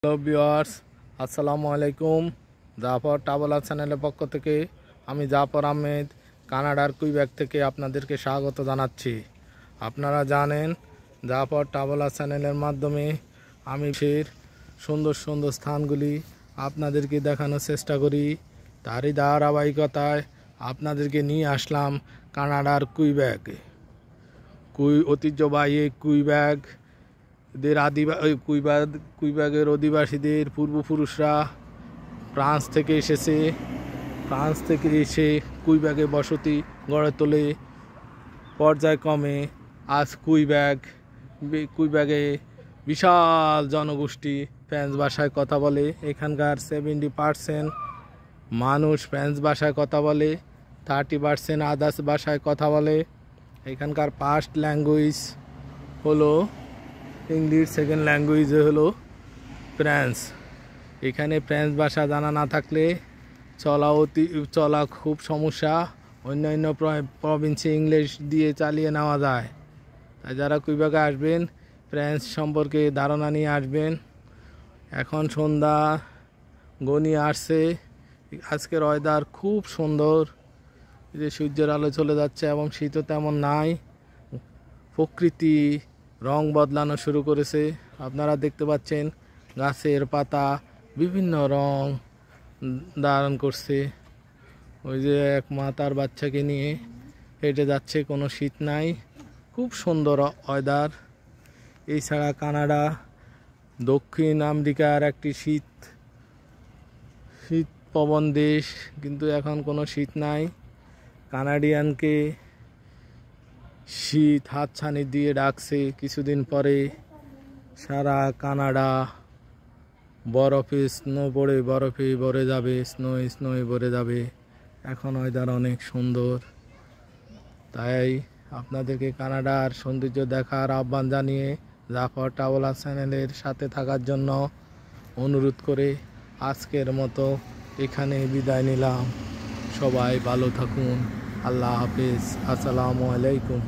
Hello viewers, আসসালামু আলাইকুম। Zafar traveller চ্যানেলের পক্ষ থেকে আমি জাফর আহমেদ কানাডার কুইবেক থেকে আপনাদেরকে স্বাগত জানাচ্ছি। আপনারা জানেন জাফর ট্রাভেলার চ্যানেলের মাধ্যমে আমি ফের সুন্দর সুন্দর স্থানগুলি আপনাদেরকে দেখানোর চেষ্টা করি। তারই ধারাবাহিকতায় আপনাদেরকে নিয়ে আসলাম কানাডার কুইবেকে। ঐতিহ্যবাহী কুইবেক কুইবেকের অধিবাসীদের পূর্বপুরুষরা ফ্রান্স থেকে এসে কুইবেকে বসতি গড়ে তোলে। পর্যায়ক্রমে আজ কুইবেকে বিশাল জনগোষ্ঠী ফ্রেঞ্চ ভাষায় কথা বলে। এখানকার 70% মানুষ ফ্রেঞ্চ ভাষায় কথা বলে, 30% আদার্স ভাষায় কথা বলে। এখানকার ফার্স্ট ল্যাঙ্গুয়েজ হলো ইংলিশ, সেকেন্ড ল্যাঙ্গুয়েজ হলো ফ্রেঞ্চ। এখানে ফ্রেঞ্চ ভাষা জানা না থাকলে চলা খুব সমস্যা। অন্যান্য প্রভিন্সে ইংলিশ দিয়ে চালিয়ে নেওয়া যায়। তাই যারা কুইবেকে আসবেন ফ্রেঞ্চ সম্পর্কে ধারণা নিয়ে আসবেন। এখন সন্ধ্যা ঘনিয়ে আসছে। আজকের ওয়েদার খুব সুন্দর, যে সূর্যের আলো চলে যাচ্ছে এবং শীতও তেমন নাই। প্রকৃতি রং বদলানো শুরু করেছে। আপনারা দেখতে পাচ্ছেন গাছের পাতা বিভিন্ন রং ধারণ করছে। ওই যে এক মা তার বাচ্চাকে নিয়ে হেঁটে যাচ্ছে, কোনো শীত নাই, খুব সুন্দর ওয়েদার। এছাড়া কানাডা দক্ষিণ আমেরিকার একটি শীত প্রবণ দেশ, কিন্তু এখন কোনো শীত নাই। কানাডিয়ানকে শীত হাতছানি দিয়ে ডাকছে। কিছুদিন পরে সারা কানাডা বরফে ভরে যাবে, স্নোয় ভরে যাবে। এখন ওয়েদার অনেক সুন্দর। তাই আপনাদেরকে কানাডার সৌন্দর্য দেখার আহ্বান জানিয়ে জাফর ট্রাভেলার চ্যানেলের সাথে থাকার জন্য অনুরোধ করে আজকের মতো এখানে বিদায় নিলাম। সবাই ভালো থাকুন। আল্লাহ হাফেজ। আসসালামু আলাইকুম।